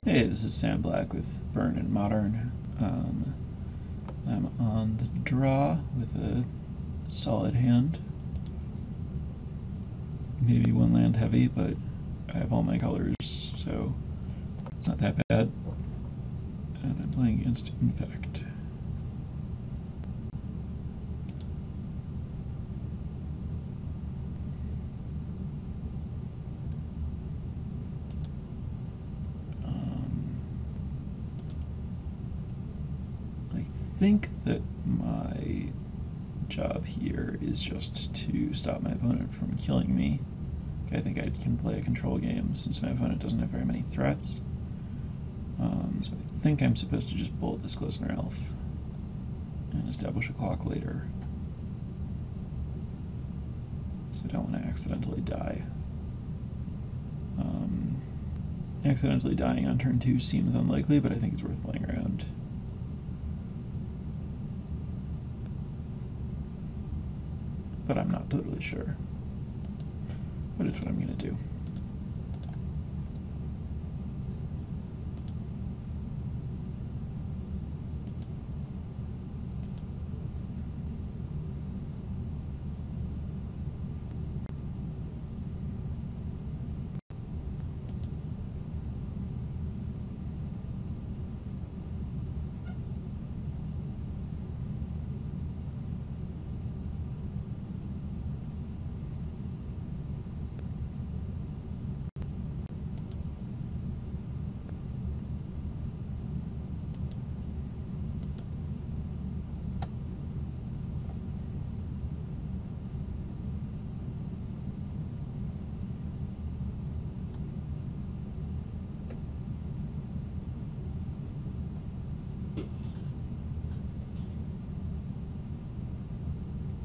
Hey, this is Sam Black with Burn and Modern. I'm on the draw with a solid hand. Maybe one land heavy, but I have all my colors, so it's not that bad. And I'm playing against Infect. I think that my job here is just to stop my opponent from killing me. I think I can play a control game since my opponent doesn't have very many threats. So I think I'm supposed to just bullet this Glistener Elf and establish a clock later. So I don't want to accidentally die. Accidentally dying on turn 2 seems unlikely, but I think it's worth playing around. But I'm not totally sure. But it's what I'm going to do.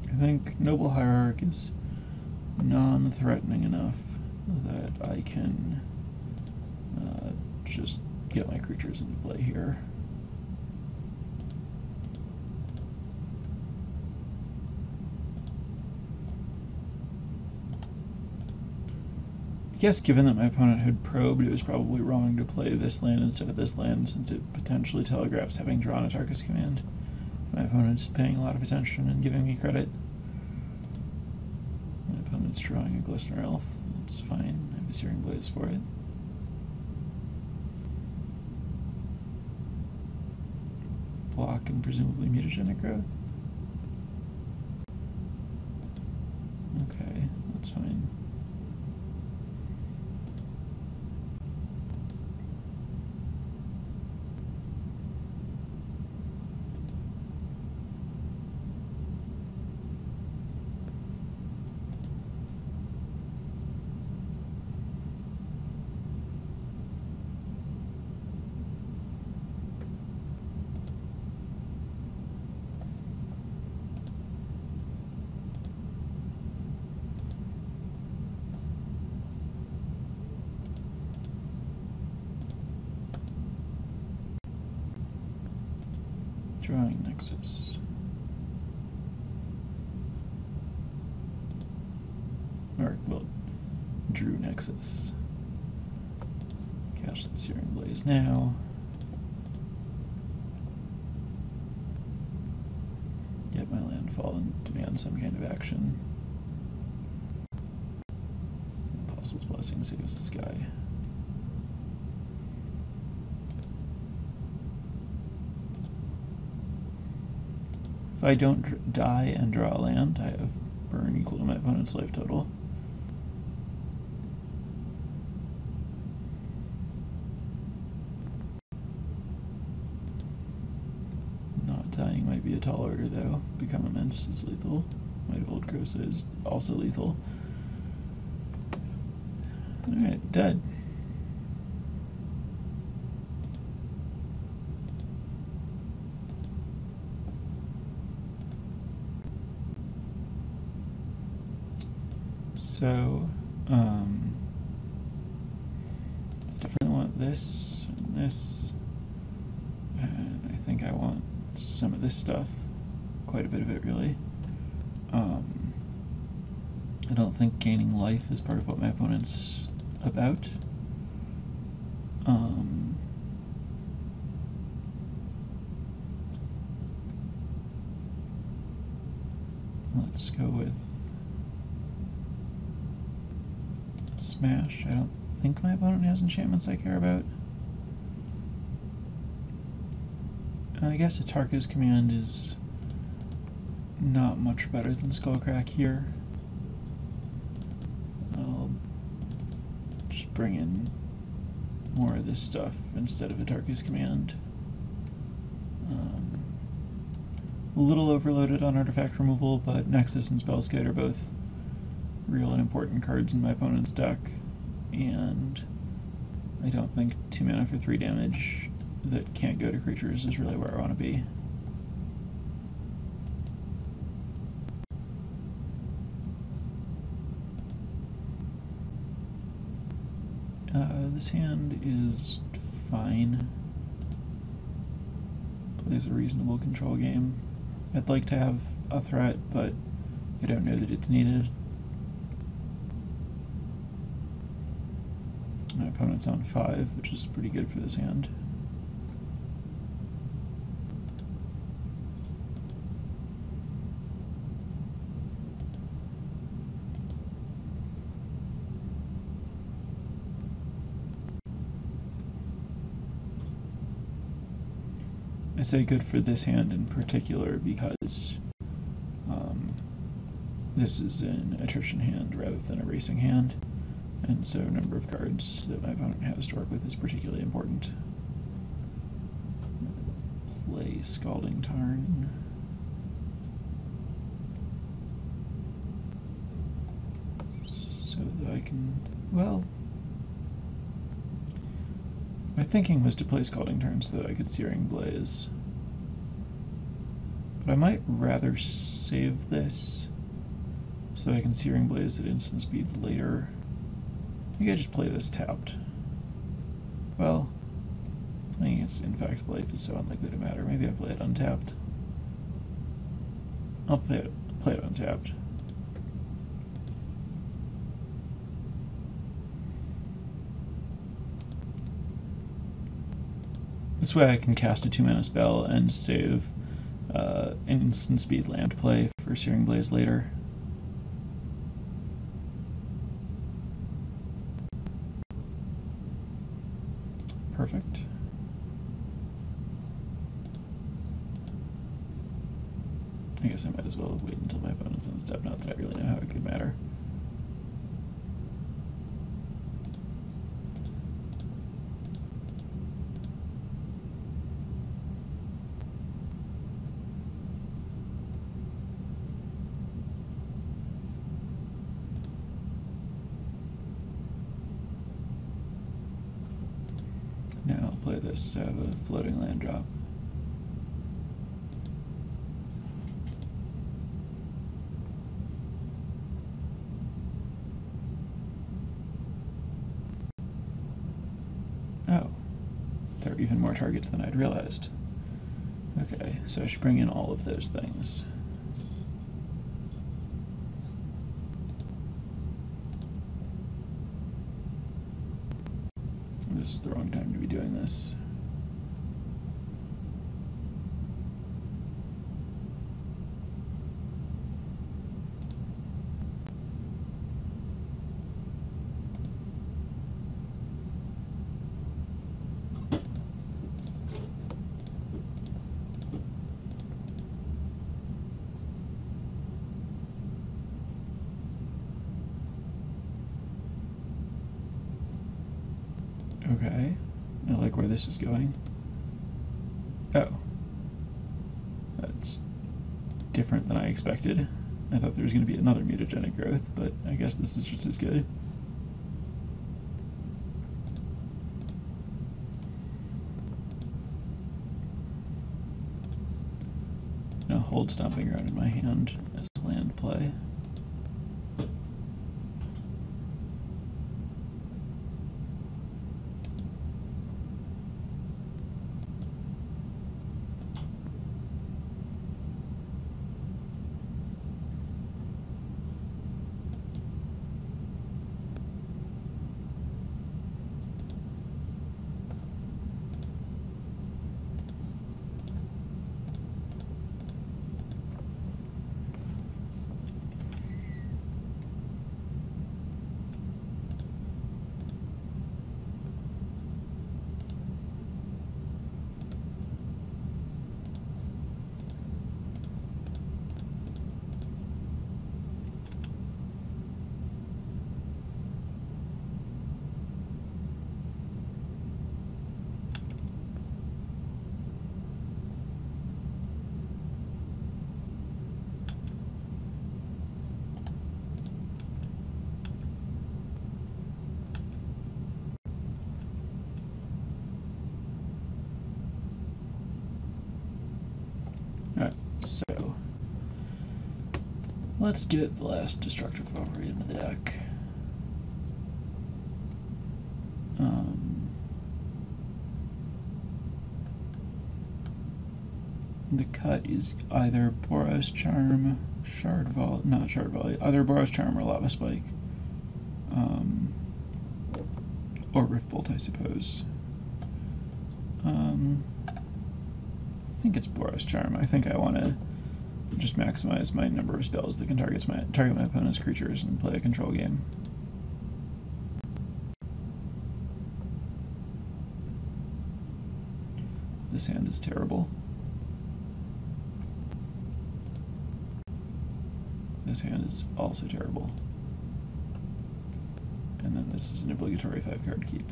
I think Noble Hierarch is non-threatening enough that I can just get my creatures into play here. I guess given that my opponent had probed, it was probably wrong to play this land instead of this land, since it potentially telegraphs having drawn a Tarkus Command. If my opponent's paying a lot of attention and giving me credit. My opponent's drawing a Glistener Elf. That's fine. I have a Searing Blaze for it. Block and presumably Mutagenic Growth. Okay, that's fine. Drawing Nexus. Or, well, drew Nexus. Cast the Searing Blaze now. Get my landfall and demand some kind of action. Apostle's Blessing saves this guy. If I don't die and draw a land, I have burn equal to my opponent's life total. Not dying might be a tall order though. Become Immense is lethal. Might of Old Krosa is also lethal. Alright, dead. So, definitely want this and this, and I think I want some of this stuff, quite a bit of it really. I don't think gaining life is part of what my opponent's about. Let's go with Smash. I don't think my opponent has enchantments I care about. I guess Atarka's Command is not much better than Skullcrack here. I'll just bring in more of this stuff instead of Atarka's Command. A little overloaded on artifact removal, but Nexus and Spellskite are both real and important cards in my opponent's deck, and I don't think 2 mana for 3 damage that can't go to creatures is really where I want to be. This hand is fine. Plays a reasonable control game. I'd like to have a threat, but I don't know that it's needed. My opponent's on 5, which is pretty good for this hand. I say good for this hand in particular because this is an attrition hand rather than a racing hand, and so number of cards that my opponent has to work with is particularly important. Play Scalding Tarn. So that I can, well, my thinking was to play Scalding Tarn so that I could Searing Blaze. But I might rather save this so that I can Searing Blaze at instant speed later. Maybe I just play this tapped. Well, playing against Infect Life is so unlikely to matter. Maybe I play it untapped. I'll play it untapped. This way I can cast a 2-mana spell and save an instant speed land play for Searing Blaze later. Perfect. I guess I might as well wait until my opponent's on step, not that I really know how it could matter. Now I'll play this, have a floating land drop. Oh, there are even more targets than I'd realized. Okay, so I should bring in all of those things. This is the wrong time to be doing this. Okay, I like where this is going. Oh. That's different than I expected. I thought there was going to be another mutagenic growth, but I guess this is just as good. I'll hold Stomping Ground in my hand as land play. Let's get the last Destructive Revelry into the deck. The cut is either Boros Charm, not Shard Volley, either Boros Charm or Lava Spike. Or Rift Bolt, I suppose. I think it's Boros Charm. I think I want to just maximize my number of spells that can target my opponent's creatures and play a control game. This hand is terrible. This hand is also terrible. And then this is an obligatory 5-card keep.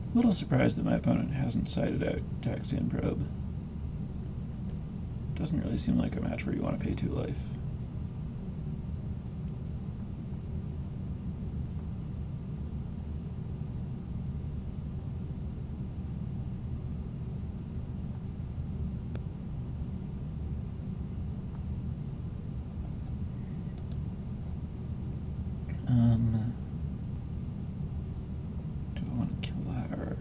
A little surprised that my opponent hasn't sided out Taxian Probe. Doesn't really seem like a match where you want to pay 2 life. Do I want to kill the Hierarch?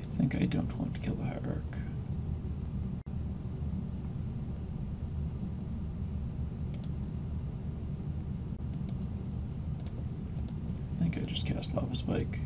I think I don't want to kill the Hierarch. I think I just cast Lava Spike.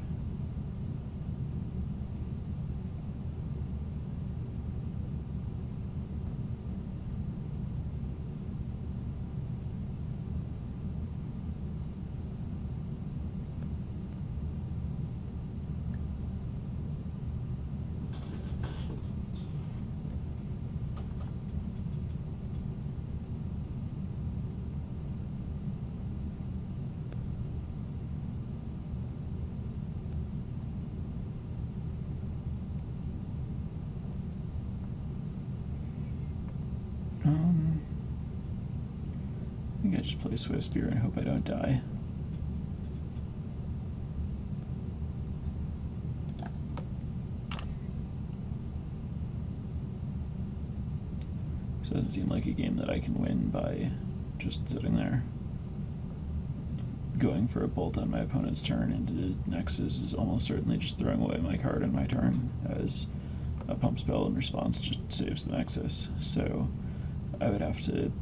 I think I just play Swift Spear and hope I don't die. So it doesn't seem like a game that I can win by just sitting there. Going for a bolt on my opponent's turn into Nexus is almost certainly just throwing away my card on my turn, as a pump spell in response just saves the Nexus. So I would have to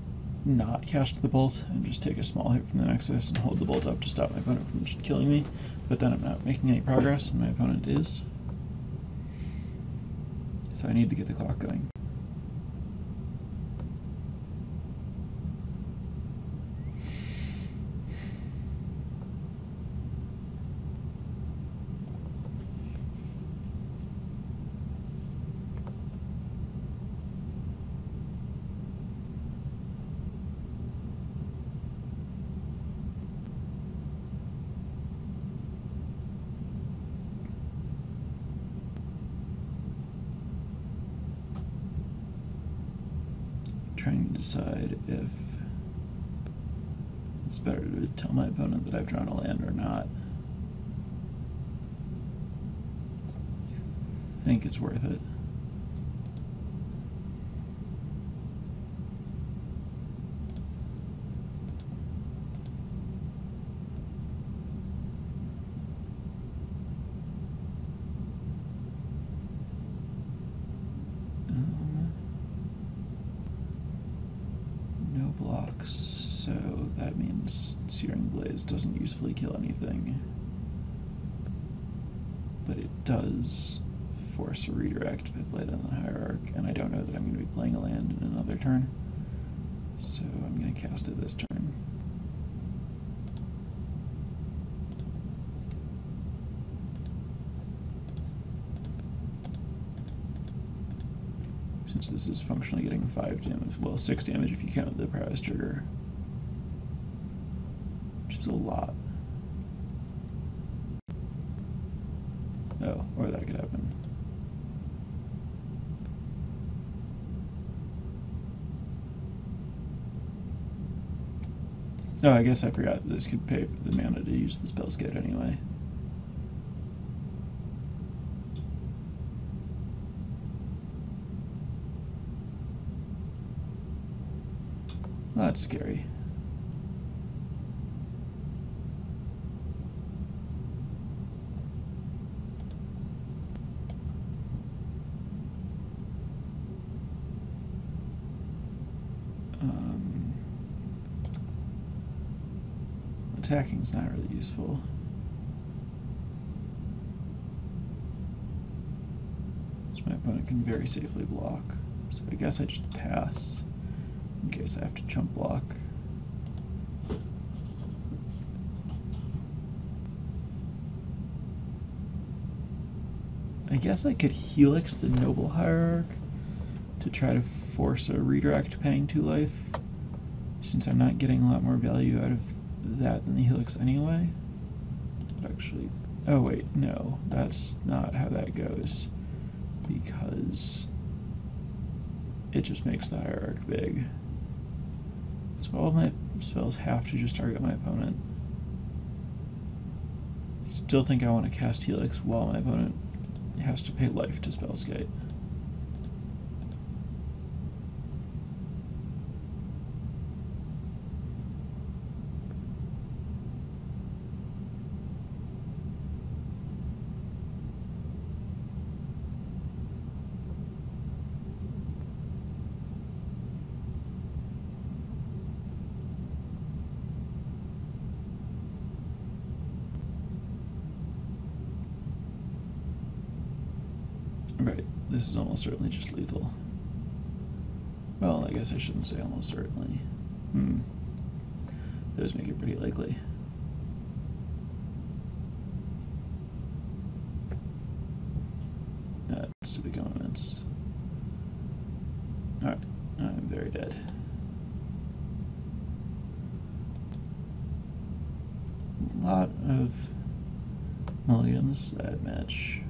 not cast the bolt and just take a small hit from the Nexus and hold the bolt up to stop my opponent from just killing me, but then I'm not making any progress and my opponent is. So I need to get the clock going. Trying to decide if it's better to tell my opponent that I've drawn a land or not. I think it's worth it. Blocks, so that means Searing Blaze doesn't usefully kill anything, but it does force a redirect if I play it on the Hierarch, and I don't know that I'm going to be playing a land in another turn, so I'm going to cast it this turn. Since this is functionally getting 5 damage, well, 6 damage if you count the prowess trigger, which is a lot. Oh, or that could happen. Oh, I guess I forgot this could pay for the mana to use the Spellskite anyway. Well, that's scary. Attacking's not really useful. So my opponent can very safely block. So I guess I just pass in case I have to chump block. I guess I could Helix the Noble Hierarch to try to force a redirect paying 2 life, since I'm not getting a lot more value out of that than the Helix anyway. But actually, oh wait, no, that's not how that goes, because it just makes the Hierarch big. So all of my spells have to just target my opponent. I still think I want to cast Helix while my opponent has to pay life to Spellskite. Right, this is almost certainly just lethal. Well, I guess I shouldn't say almost certainly. Those make it pretty likely. That's to become immense. Alright, I'm very dead. A lot of mulligans that match